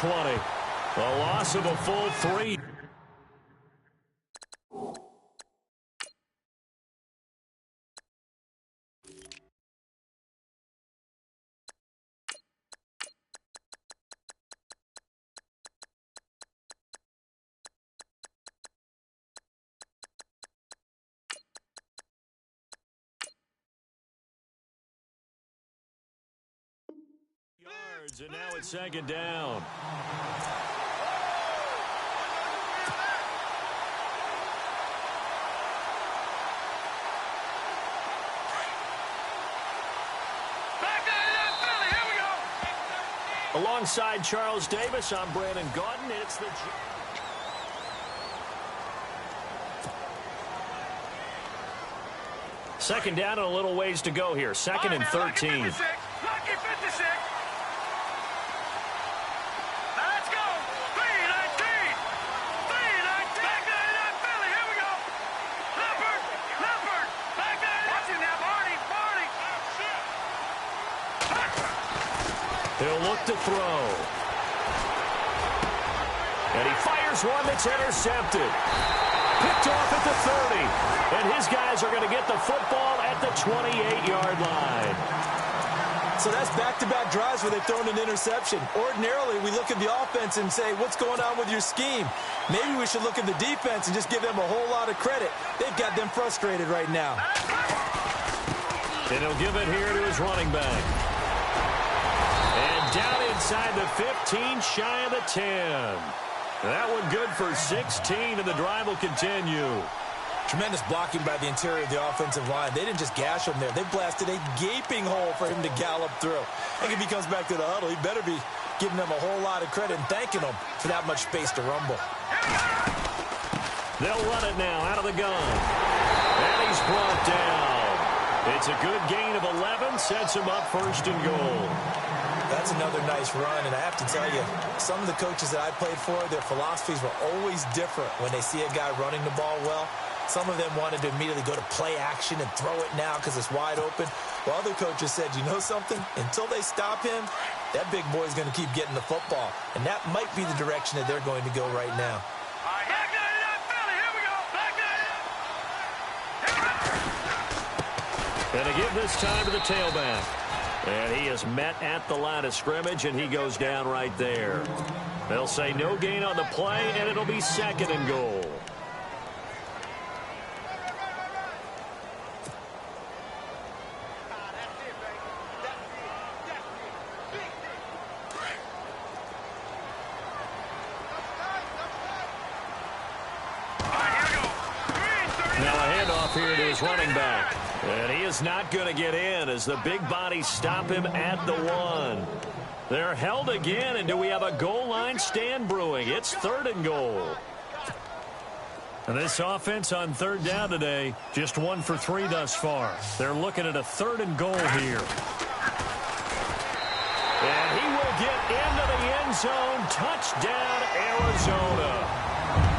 20. A loss of a full 3. And now it's second down. Alongside Charles Davis, I'm Brandon Gaudin. It's the... Second down and a little ways to go here. Second and 13. He'll look to throw. And he fires one that's intercepted. Picked off at the 30. And his guys are going to get the football at the 28-yard line. So that's back-to-back drives where they've thrown an interception. Ordinarily, we look at the offense and say, what's going on with your scheme? Maybe we should look at the defense and just give them a whole lot of credit. They've got them frustrated right now. And he'll give it here to his running back. And down inside the 15, shy of the 10. That one good for 16, and the drive will continue. Tremendous blocking by the interior of the offensive line. They didn't just gash him there. They blasted a gaping hole for him to gallop through. I think if he comes back to the huddle, he better be giving them a whole lot of credit and thanking them for that much space to rumble. They'll run it now out of the gun. And he's brought down. It's a good gain of 11, sets him up first and goal. That's another nice run, and I have to tell you, some of the coaches that I played for, their philosophies were always different when they see a guy running the ball well. Some of them wanted to immediately go to play action and throw it now because it's wide open. While other coaches said, you know something? Until they stop him, that big boy's going to keep getting the football. And that might be the direction that they're going to go right now. And to give this time to the tailback. And he is met at the line of scrimmage, and he goes down right there. They'll say no gain on the play, and it'll be second and goal. Now a handoff here to his running back. And he is not going to get in as the big bodies stop him at the 1. They're held again, and do we have a goal line stand brewing? It's third and goal. And this offense on third down today, just 1 for 3 thus far. They're looking at a third and goal here. And he will get into the end zone. Touchdown, Arizona.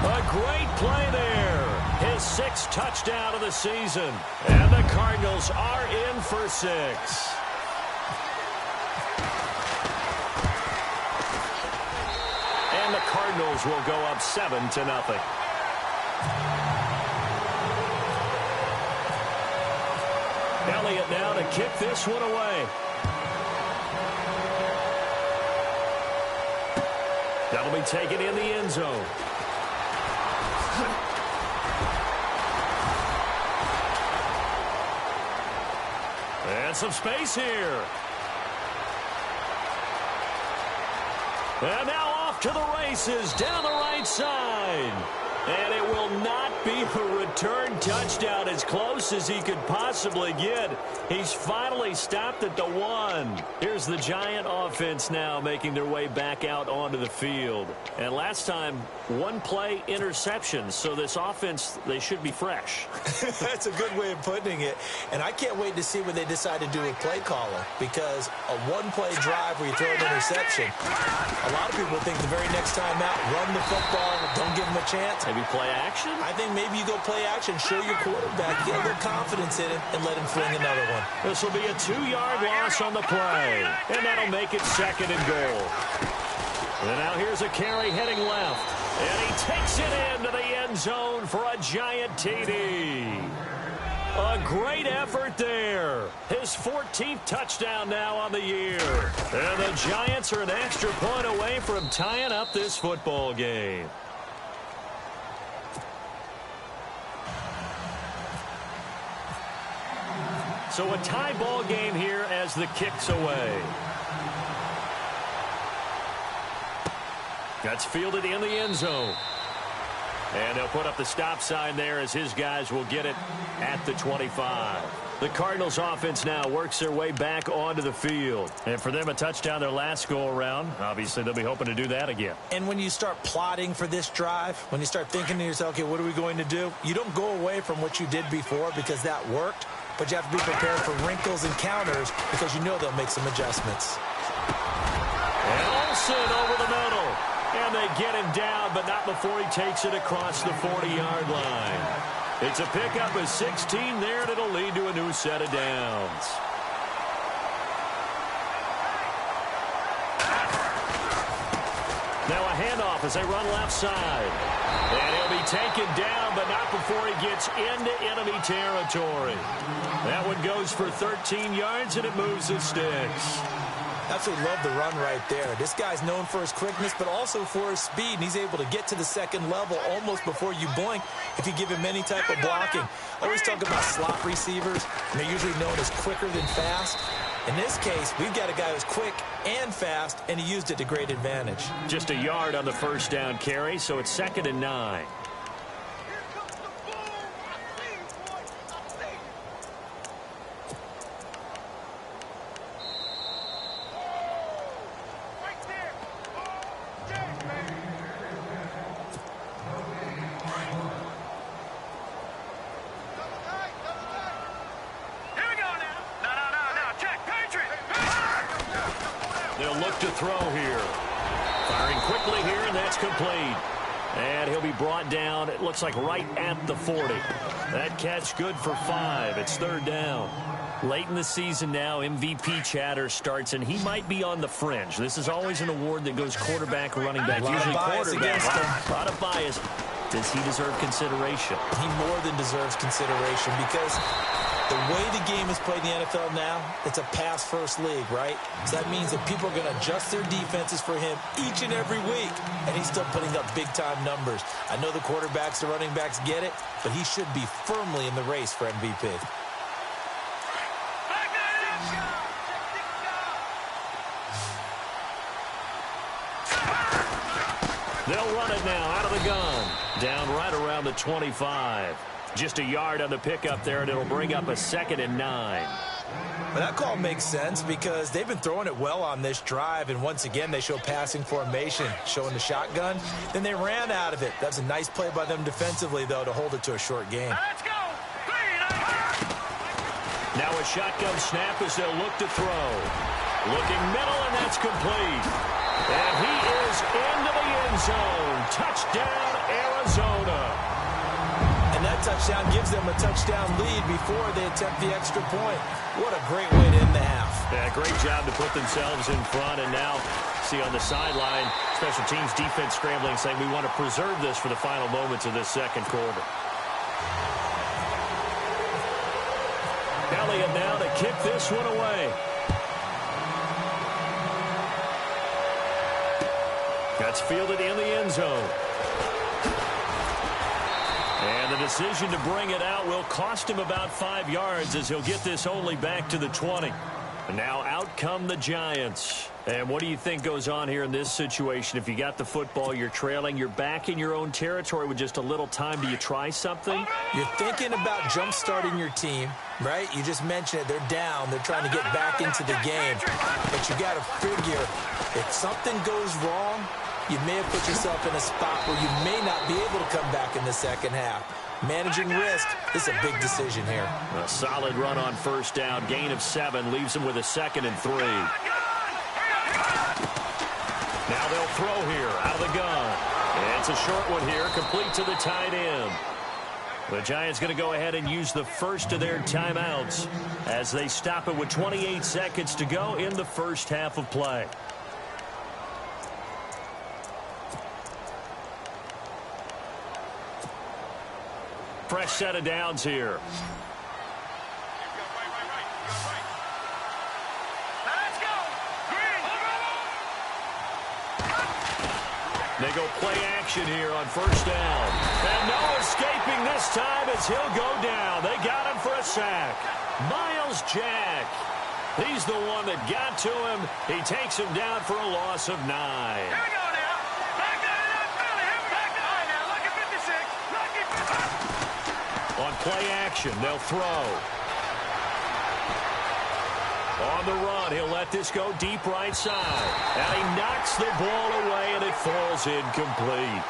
A great play there. His 6th touchdown of the season. And the Cardinals are in for 6. And the Cardinals will go up 7-0. Elliott now to kick this one away. That'll be taken in the end zone. And some space here. And now off to the races down the right side. And it will not be a return touchdown, as close as he could possibly get. He's finally stopped at the 1. Here's the Giant offense now making their way back out onto the field. And last time, 1 play interception. So this offense, they should be fresh. That's a good way of putting it. And I can't wait to see what they decide to do with play caller, because a 1-play drive where you throw an interception, a lot of people think the very next time out, run the football, don't give him a chance. Maybe play action? I think maybe you go play action, show your quarterback, get a little confidence in him, and let him fling another one. This will be a 2-yard loss on the play. And that'll make it second and goal. And now here's a carry heading left. And he takes it into the end zone for a giant TD. A great effort there. His 14th touchdown now on the year. And the Giants are an extra point away from tying up this football game. So a tie ball game here as the kick's away. That's fielded in the end zone. And they'll put up the stop sign there as his guys will get it at the 25. The Cardinals offense now works their way back onto the field. And for them, a touchdown their last go-around. Obviously, they'll be hoping to do that again. And when you start plotting for this drive, when you start thinking to yourself, okay, what are we going to do? You don't go away from what you did before because that worked. But you have to be prepared for wrinkles and counters because you know they'll make some adjustments. And Olsen over the middle. And they get him down, but not before he takes it across the 40-yard line. It's a pickup of 16 there, and it'll lead to a new set of downs. Now a handoff as they run left side. And he'll be taken down, but not before he gets into enemy territory. That one goes for 13 yards, and it moves the sticks. Absolutely love the run right there. This guy's known for his quickness, but also for his speed. And he's able to get to the second level almost before you blink if you give him any type of blocking. I always talk about slot receivers, and they're usually known as quicker than fast. In this case, we've got a guy who's quick and fast, and he used it to great advantage. Just a yard on the first down carry, so it's 2nd and 9. To throw here. Firing quickly here, and that's complete. And he'll be brought down, it looks like right at the 40. That catch good for 5. It's 3rd down. Late in the season now, MVP chatter starts, and he might be on the fringe. This is always an award that goes quarterback, running back, usually quarterback. A lot of bias. Does he deserve consideration? He more than deserves consideration because the way the game is played in the NFL now, it's a pass-first league, right? So that means that people are going to adjust their defenses for him each and every week, and he's still putting up big-time numbers. I know the quarterbacks, the running backs get it, but he should be firmly in the race for MVP. They'll run it now out of the gun. Down right around the 25. Just a yard on the pickup there, and it'll bring up a 2nd and 9. Well, that call makes sense because they've been throwing it well on this drive, and once again, they show passing formation, showing the shotgun. Then they ran out of it. That's a nice play by them defensively, though, to hold it to a short game. Let's go. Now a shotgun snap as they'll look to throw. Looking middle, and that's complete. And he is into the end zone. Touchdown, Arizona. And that touchdown gives them a touchdown lead before they attempt the extra point. What a great way to end the half. Yeah, great job to put themselves in front. And now, see on the sideline, special teams defense scrambling, saying we want to preserve this for the final moments of this second quarter. Elliott now to kick this one away. That's fielded in the end zone. And the decision to bring it out will cost him about 5 yards as he'll get this only back to the 20. And now out come the Giants. And what do you think goes on here in this situation? If you got the football, you're trailing, you're back in your own territory with just a little time. Do you try something? You're thinking about jump-starting your team, right? You just mentioned it. They're down. They're trying to get back into the game. But you got to figure if something goes wrong, you may have put yourself in a spot where you may not be able to come back in the second half. Managing risk is a big decision here. A solid run on first down. Gain of 7 leaves him with a 2nd and 3. Now they'll throw here out of the gun. And it's a short one here, complete to the tight end. The Giants going to go ahead and use the first of their timeouts as they stop it with 28 seconds to go in the first half of play. fresh set of downs here. They go play action here on first down. And no escaping this time as he'll go down. They got him for a sack. Miles Jack. He's the one that got to him. He takes him down for a loss of 9. Here we go now. Back nine now. Lucky 56. On play action, they'll throw. On the run, he'll let this go deep right side. And he knocks the ball away, and it falls incomplete.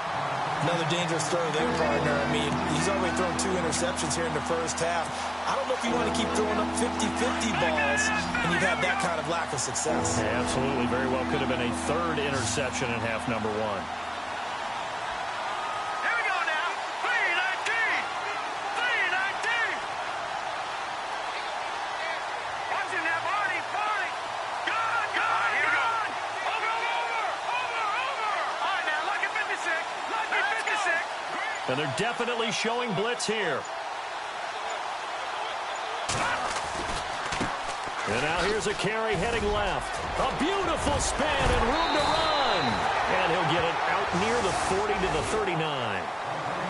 Another dangerous throw there, partner. I mean, he's already thrown 2 interceptions here in the first half. I don't know if you want to keep throwing up 50-50 balls and you've had that kind of lack of success. Yeah, absolutely. Very well could have been a 3rd interception in half number 1. Here we go now. 3-19. Watch him now, Barney. Gone. Here we go. Over. All right, now, lucky 56. Lucky 56. And they're definitely showing blitz here. And now here's a carry heading left. A beautiful spin and room to run. And he'll get it out near the 40 to the 39.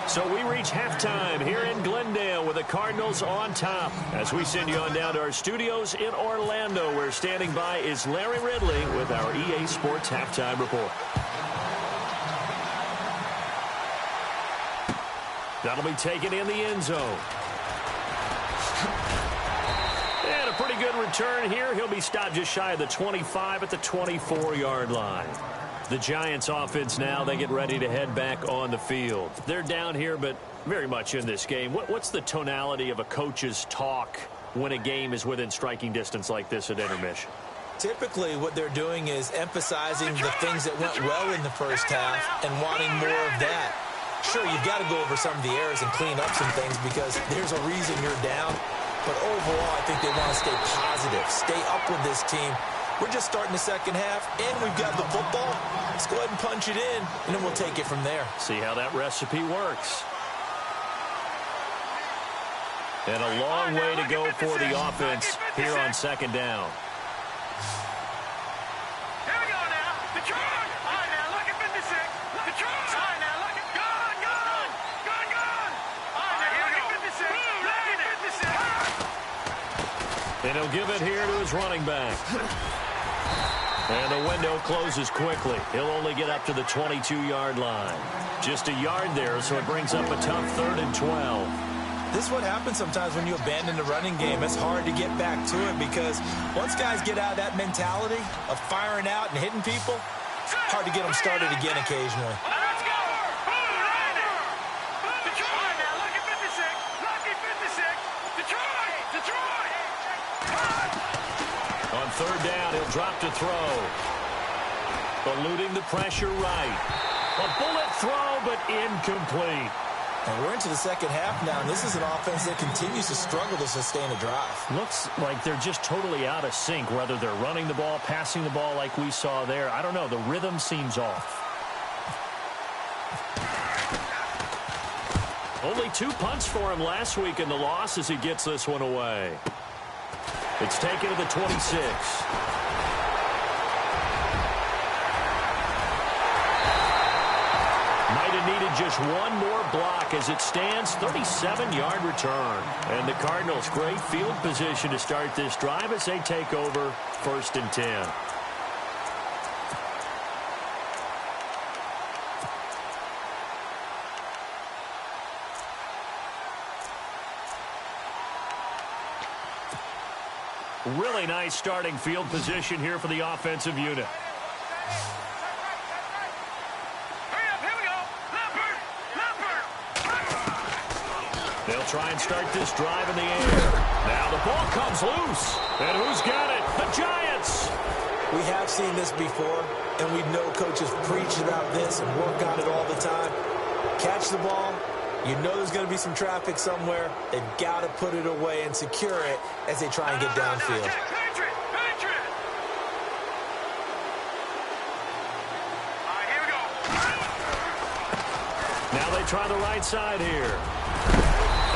So we reach halftime here in Glendale with the Cardinals on top. As we send you on down to our studios in Orlando, where standing by is Larry Ridley with our EA Sports Halftime Report. That'll be taken in the end zone. And a pretty good return here. He'll be stopped just shy of the 25 at the 24-yard line. The Giants offense now, they get ready to head back on the field. They're down here, but very much in this game. What's the tonality of a coach's talk when a game is within striking distance like this at intermission? Typically, what they're doing is emphasizing the things that went well in the first half and wanting more of that. Sure, you've got to go over some of the errors and clean up some things because there's a reason you're down. But overall, I think they want to stay positive, stay up with this team. We're just starting the second half, and we've got the football. Let's go ahead and punch it in, and then we'll take it from there. See how that recipe works. And a long way to go for the offense here on second down. Here we go now. Detroit. All right, now, look at 56. Detroit. All right, now, look at gone. All right, here we go. 56. And he'll give it here to his running back. And the window closes quickly. He'll only get up to the 22-yard line. Just a yard there, so it brings up a tough 3rd and 12. This is what happens sometimes when you abandon the running game. It's hard to get back to it because once guys get out of that mentality of firing out and hitting people, hard to get them started again occasionally. Let's go. Detroit. Now, look at 56. Lucky 56. Detroit. On 3rd down, he'll drop to throw. Eluding the pressure right. A bullet throw, but incomplete. And we're into the second half now, and this is an offense that continues to struggle to sustain a drive. Looks like they're just totally out of sync, whether they're running the ball, passing the ball like we saw there. I don't know. The rhythm seems off. Only 2 punts for him last week in the loss as he gets this one away. It's taken to the 26. Might have needed just one more block as it stands, 37-yard return. And the Cardinals, great field position to start this drive as they take over 1st and 10. Really nice starting field position here for the offensive unit. Hurry up, here we go. Leopard. They'll try and start this drive in the air. Now the ball comes loose. And who's got it? The Giants. We have seen this before, and we know coaches preach about this and work on it all the time. Catch the ball. You know there's going to be some traffic somewhere. They've got to put it away and secure it as they try and get downfield. Patriot. All right, here we go. Now they try the right side here.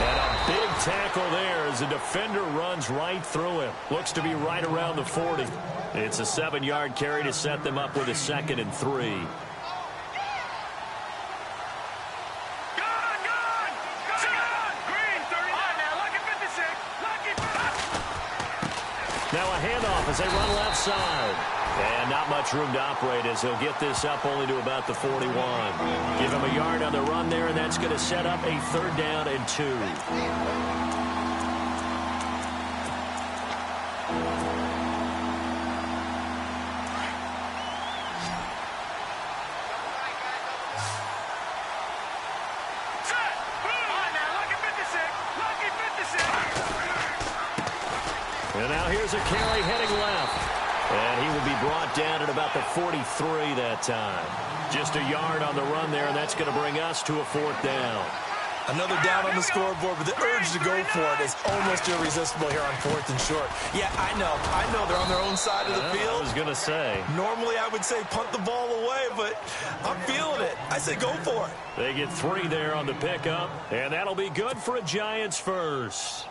And a big tackle there as the defender runs right through him. Looks to be right around the 40. It's a 7-yard carry to set them up with a 2nd and 3. Now a handoff as they run left side. And not much room to operate as he'll get this up only to about the 41. Give him a yard on the run there, and that's going to set up a 3rd down and 2. And now here's a carry heading left. And he will be brought down at about the 43 that time. Just a yard on the run there, and that's going to bring us to a 4th down. Another down on the scoreboard, but the urge to go for it is almost irresistible here on 4th and short. Yeah, I know they're on their own side of the field. I was going to say. Normally I would say punt the ball away, but I'm feeling it. I say go for it. They get 3 there on the pickup, and that'll be good for a Giants first.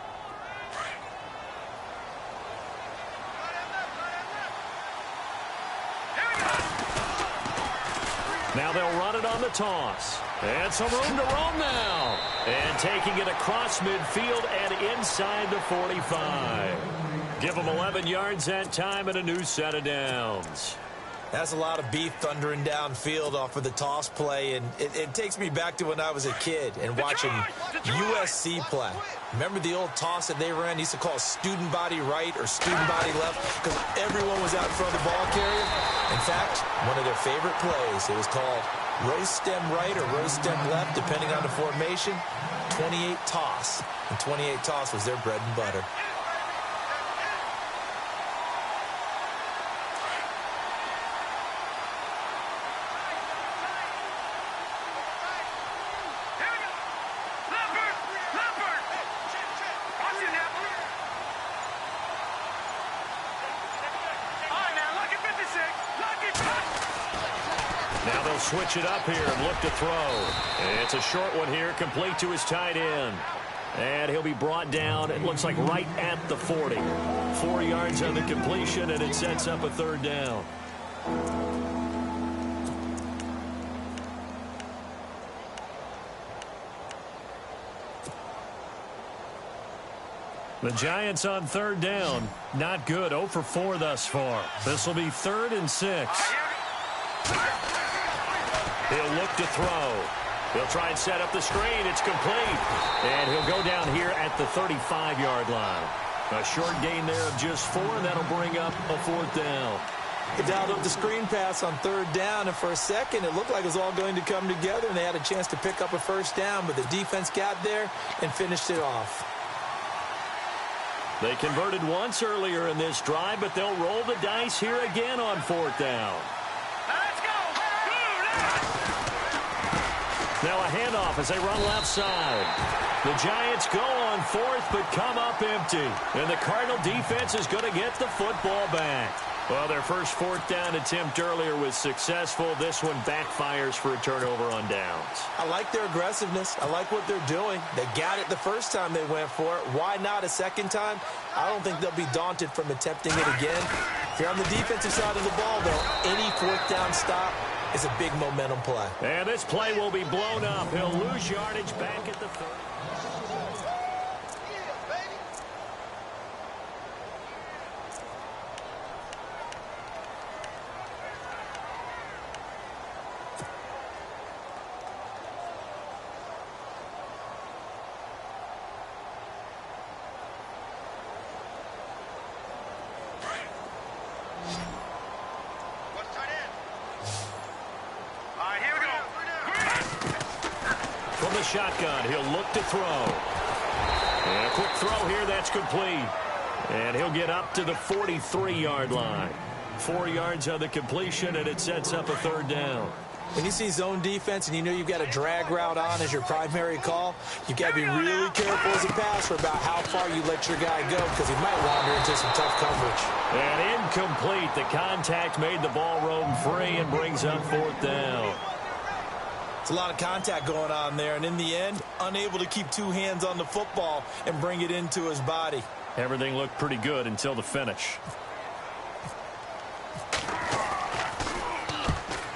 Now they'll run it on the toss. And some room to roam now. And taking it across midfield and inside the 45. Give them 11 yards that time and a new set of downs. That's a lot of beef thundering downfield off of the toss play, and it takes me back to when I was a kid and watching USC play. Remember the old toss that they ran? They used to call student body right or student body left because everyone was out in front of the ball carrier. In fact, one of their favorite plays, it was called rose stem right or rose stem left, depending on the formation, 28 toss. And 28 toss was their bread and butter. Now they'll switch it up here and look to throw. It's a short one here, complete to his tight end. And he'll be brought down, it looks like right at the 40. 4 yards on the completion, and it sets up a 3rd down. The Giants on 3rd down. Not good. 0 for 4 thus far. This will be 3rd and 6. He'll look to throw. He'll try and set up the screen. It's complete. And he'll go down here at the 35-yard line. A short gain there of just 4, and that'll bring up a 4th down. They dialed up the screen pass on 3rd down, and for a second it looked like it was all going to come together, and they had a chance to pick up a 1st down, but the defense got there and finished it off. They converted once earlier in this drive, but they'll roll the dice here again on 4th down. Let's go! Now a handoff as they run left side. The Giants go on 4th, but come up empty. And the Cardinal defense is going to get the football back. Well, their first 4th down attempt earlier was successful. This one backfires for a turnover on downs. I like their aggressiveness. I like what they're doing. They got it the first time they went for it. Why not a second time? I don't think they'll be daunted from attempting it again. If you're on the defensive side of the ball, though, any 4th down stop is a big momentum play. And this play will be blown up. He'll lose yardage back at the 30. From the shotgun, he'll look to throw. And a quick throw here, that's complete. And he'll get up to the 43-yard line. 4 yards on the completion, and it sets up a 3rd down. When you see zone defense and you know you've got a drag route on as your primary call, you've got to be really careful as a passer about how far you let your guy go because he might wander into some tough coverage. And incomplete. The contact made the ball roam free and brings up 4th down. It's a lot of contact going on there, and in the end, unable to keep two hands on the football and bring it into his body. Everything looked pretty good until the finish.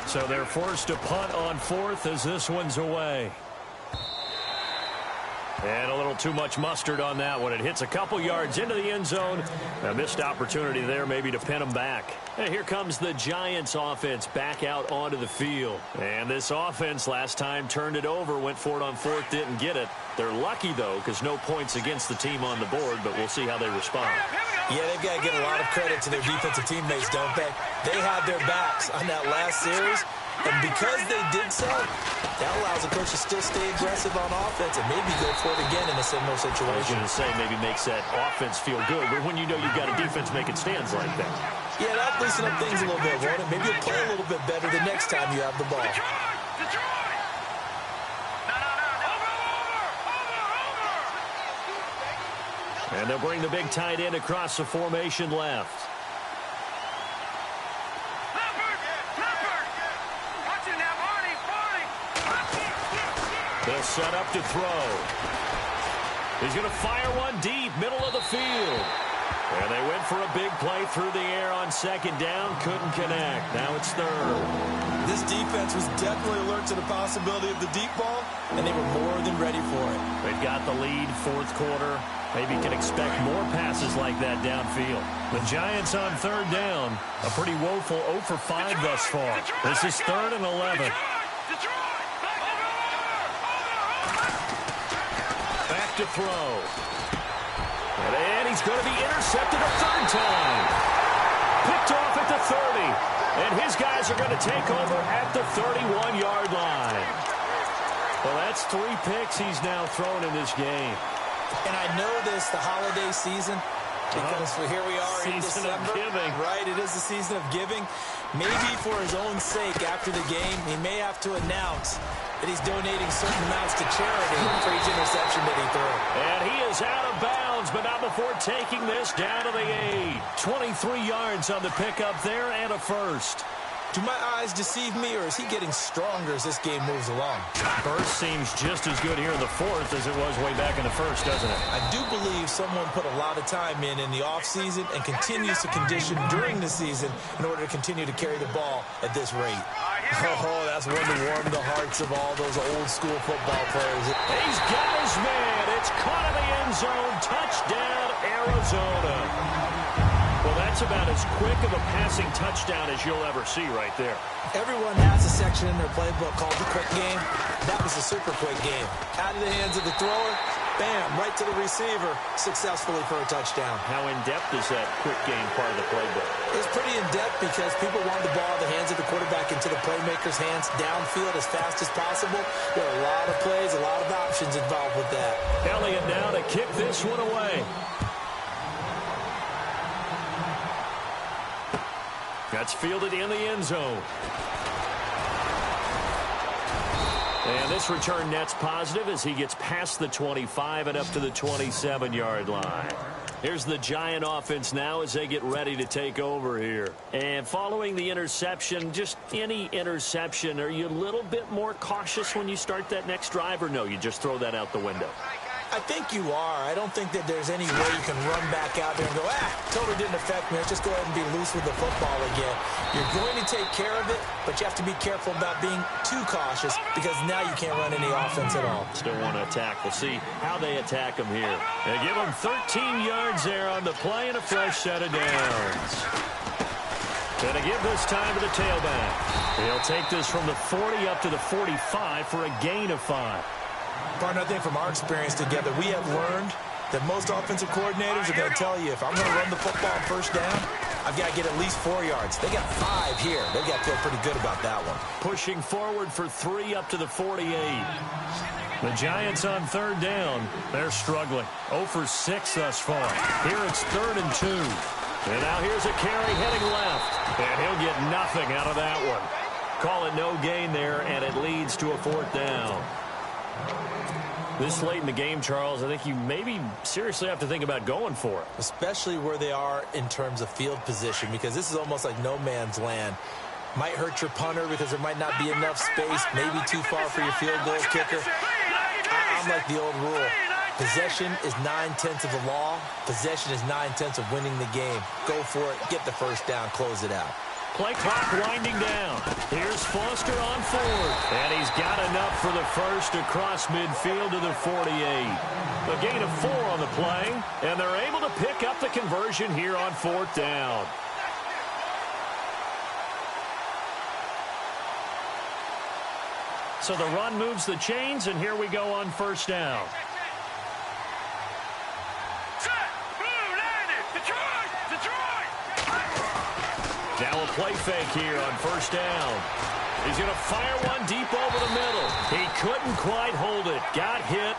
So they're forced to punt on fourth as this one's away. And a little too much mustard on that one. It hits a couple yards into the end zone. A missed opportunity there maybe to pin them back. And here comes the Giants offense back out onto the field. And this offense last time turned it over, went for it on fourth, didn't get it. They're lucky, though, because no points against the team on the board, but we'll see how they respond. Yeah, they've got to give a lot of credit to their defensive teammates, don't they? They had their backs on that last series, and because they did so, that allows the coach to still stay aggressive on offense and maybe go for it again in a similar situation. I was going to say maybe makes that offense feel good, but when you know you've got a defense making stands like that. Yeah, that'll loosen up things a little bit, won't it? Maybe you'll play a little bit better the next time you have the ball. And they'll bring the big tight end across the formation left. They'll set up to throw. He's going to fire one deep, middle of the field. And they went for a big play through the air on second down. Couldn't connect. Now it's third. This defense was definitely alert to the possibility of the deep ball, and they were more than ready for it. They've got the lead, fourth quarter. Maybe can expect more passes like that downfield. The Giants on third down. A pretty woeful 0 for 5 thus far. This is 3rd and 11. Back to throw. And he's going to be intercepted a third time. Picked off at the 30. And his guys are going to take over at the 31-yard line. Well, that's 3 picks he's now thrown in this game. And I know this, the holiday season, because here we are in December. Season of giving. Right, it is the season of giving. Maybe for his own sake, after the game, he may have to announce that he's donating certain amounts to charity for each interception that he threw. And he is out of bounds, but not before taking this down to the 8. 23 yards on the pickup there and a first. Do my eyes deceive me, or is he getting stronger as this game moves along? Burst seems just as good here in the fourth as it was way back in the first, doesn't it? I do believe someone put a lot of time in the offseason and continues to condition during the season in order to continue to carry the ball at this rate. Oh, that's one to warm the hearts of all those old-school football players. He's got his man. It's caught in the end zone. Touchdown, Arizona. Well, that's about as quick of a passing touchdown as you'll ever see right there. Everyone has a section in their playbook called the quick game. That was a super quick game. Out of the hands of the thrower, bam, right to the receiver, successfully for a touchdown. How in-depth is that quick game part of the playbook? It's pretty in-depth because people want the ball in the hands of the quarterback into the playmaker's hands downfield as fast as possible. There are a lot of plays, a lot of options involved with that. Elliott now to kick this one away. That's fielded in the end zone. And this return net's positive as he gets past the 25 and up to the 27-yard line. Here's the Giant offense now as they get ready to take over here. And following the interception, just any interception, are you a little bit more cautious when you start that next drive, or no, you just throw that out the window? I think you are. I don't think that there's any way you can run back out there and go, totally didn't affect me. Let's just go ahead and be loose with the football again. You're going to take care of it, but you have to be careful about being too cautious because now you can't run any offense at all. Still want to attack. We'll see how they attack him here. They give him 13 yards there on the play and a fresh set of downs. Going to give this time to the tailback. He'll take this from the 40 up to the 45 for a gain of 5. Partner, I think from our experience together, we have learned that most offensive coordinators are going to tell you, if I'm going to run the football on first down, I've got to get at least 4 yards. They got 5 here. They've got to feel pretty good about that one. Pushing forward for 3 up to the 48. The Giants on third down. They're struggling. 0 for 6 thus far. Here it's 3rd and 2. And now here's a carry heading left. And he'll get nothing out of that one. Call it no gain there, and it leads to a 4th down. This late in the game, Charles, I think you maybe seriously have to think about going for it. Especially where they are in terms of field position, because this is almost like no man's land. Might hurt your punter because there might not be enough space, maybe too far for your field goal kicker. I'm like the old rule. Possession is 9/10 of the law. Possession is 9/10 of winning the game. Go for it. Get the first down. Close it out. Play clock winding down. Here's Foster on fourth. And he's got enough for the first across midfield to the 48. A gain of 4 on the play. And they're able to pick up the conversion here on fourth down. So the run moves the chains, and here we go on first down. Now a play fake here on first down. He's going to fire one deep over the middle. He couldn't quite hold it. Got hit.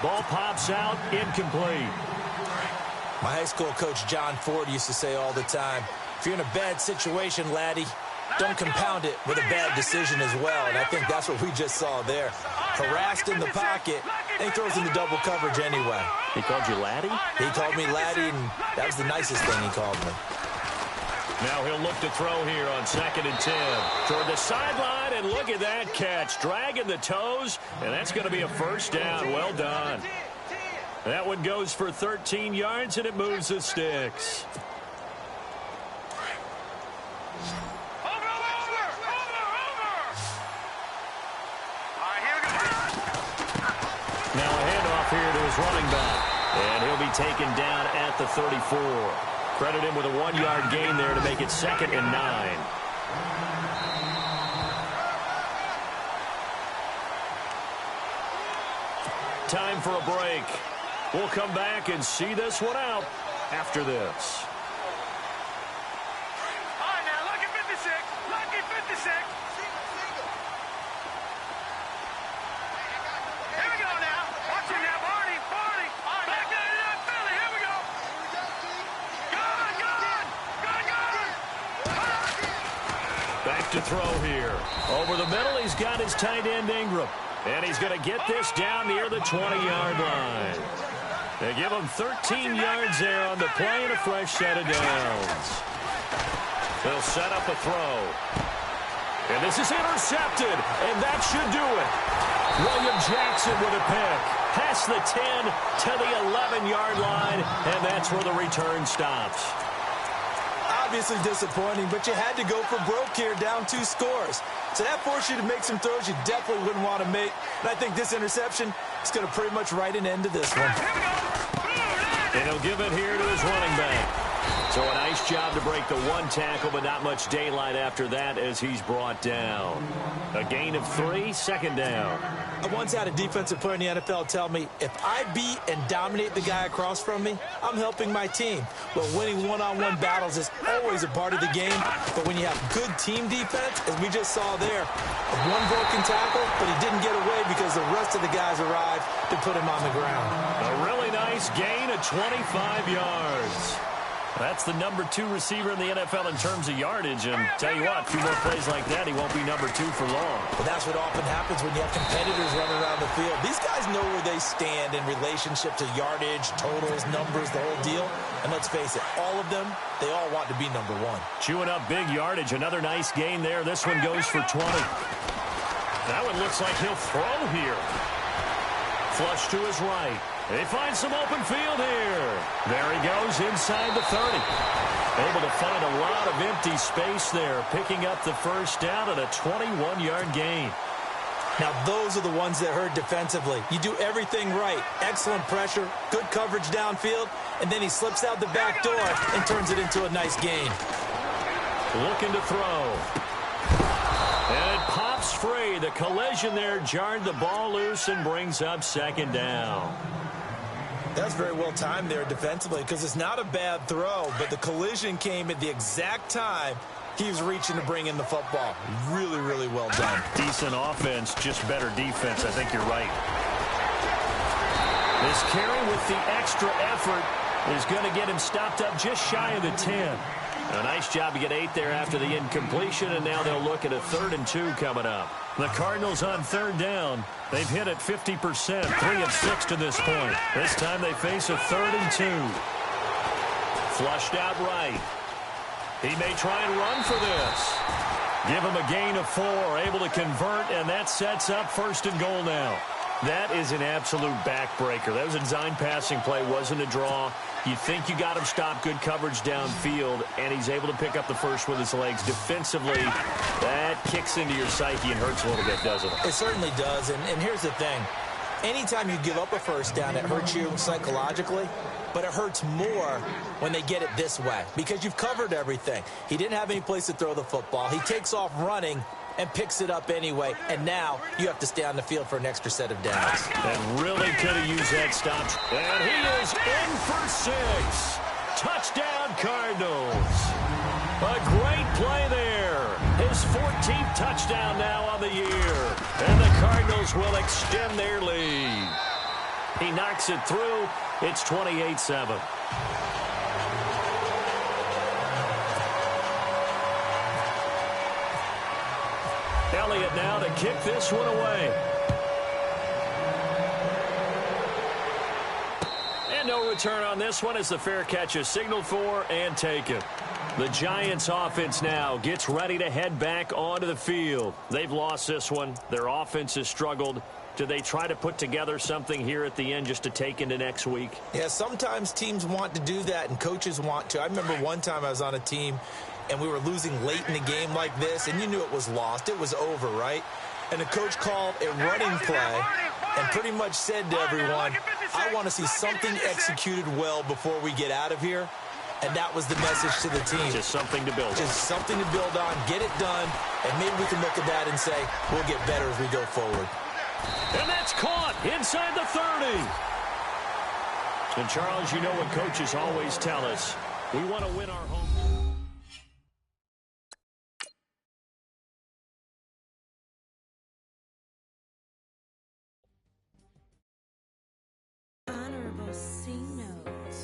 Ball pops out. Incomplete. My high school coach, John Ford, used to say all the time, if you're in a bad situation, laddie, don't compound it with a bad decision as well. And I think that's what we just saw there. Harassed in the pocket, and he throws into double coverage anyway. He called you laddie? He called me laddie, and that was the nicest thing he called me. Now he'll look to throw here on 2nd and 10. Toward the sideline, and look at that catch. Dragging the toes, and that's going to be a first down. Well done. That one goes for 13 yards, and it moves the sticks. Now a handoff here to his running back. And he'll be taken down at the 34. Credit him with a 1-yard gain there to make it 2nd and 9. Time for a break. We'll come back and see this one out after this. All right, now, lucky 56. Lucky 56. Here we go now. Watch it now, Barney. Barney. Back there to Philly. Here we go. Back to throw here. Over the middle, he's got his tight end, Ingram. And he's going to get this down near the 20-yard line. They give him 13 yards there on the play and a fresh set of downs. They'll set up a throw. And this is intercepted, and that should do it. William Jackson with a pick. Past the 10 to the 11-yard line, and that's where the return stops. Obviously disappointing, but you had to go for broke here, down 2 scores. So that forced you to make some throws you definitely wouldn't want to make. And I think this interception is going to pretty much write an end to this one. And he'll give it here to his running back. So a nice job to break the 1 tackle, but not much daylight after that as he's brought down. A gain of 3, 2nd down. I once had a defensive player in the NFL tell me, if I beat and dominate the guy across from me, I'm helping my team. Well, winning one-on-one battles is always a part of the game, but when you have good team defense, as we just saw there, 1 broken tackle, but he didn't get away because the rest of the guys arrived to put him on the ground. A really nice gain of 25 yards. That's the number 2 receiver in the NFL in terms of yardage. And tell you what, a few more plays like that, he won't be number 2 for long. Well, that's what often happens when you have competitors running around the field. These guys know where they stand in relationship to yardage, totals, numbers, the whole deal. And let's face it, all of them, they all want to be number 1. Chewing up big yardage. Another nice gain there. This one goes for 20. That one looks like he'll throw here. Flush to his right. They find some open field here. There he goes inside the 30. Able to find a lot of empty space there, picking up the first down at a 21-yard gain. Now, those are the ones that hurt defensively. You do everything right. Excellent pressure, good coverage downfield, and then he slips out the back door and turns it into a nice gain. Looking to throw. And it pops free. The collision there jarred the ball loose and brings up 2nd down. That's very well timed there defensively because it's not a bad throw, but the collision came at the exact time he was reaching to bring in the football. Really, really well done. Decent offense, just better defense. I think you're right. This carry with the extra effort is going to get him stopped up just shy of the 10. A nice job to get 8 there after the incompletion, and now they'll look at a 3rd and 2 coming up. The Cardinals on 3rd down. They've hit it 50%, 3 of 6 to this point. This time they face a 3rd and 2. Flushed out right. He may try and run for this. Give him a gain of 4, able to convert, and that sets up 1st and goal now. That is an absolute backbreaker. That was a design passing play, wasn't a draw. You think you got him stopped, good coverage downfield, and he's able to pick up the first with his legs. Defensively, that kicks into your psyche and hurts a little bit, doesn't it? It certainly does, and here's the thing. Anytime you give up a first down, it hurts you psychologically, but it hurts more when they get it this way because you've covered everything. He didn't have any place to throw the football. He takes off running and picks it up anyway, and now you have to stay on the field for an extra set of downs. And really could have used that stop. And he is in for 6. Touchdown, Cardinals. A great play there. His 14th touchdown now on the year. And the Cardinals will extend their lead. He knocks it through. It's 28-7. Elliott now to kick this one away. And no return on this one as the fair catch is signaled for and taken. The Giants offense now gets ready to head back onto the field. They've lost this one. Their offense has struggled. Do they try to put together something here at the end just to take into next week? Yeah, sometimes teams want to do that and coaches want to. I remember one time I was on a team and we were losing late in the game like this, and you knew it was lost. It was over, right? And the coach called a running play and pretty much said to everyone, I want to see something executed well before we get out of here. And that was the message to the team. Just something to build on. Just something to build on, get it done, and maybe we can look at that and say, we'll get better as we go forward. And that's caught inside the 30. And, Charles, you know what coaches always tell us. We want to win our home.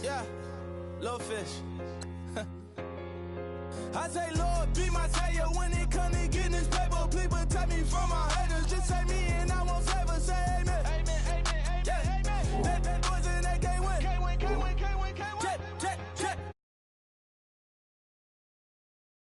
Yeah, little fish. I say, Lord, be my savior when it comes to getting this paper. Please protect me from my haters. Just take me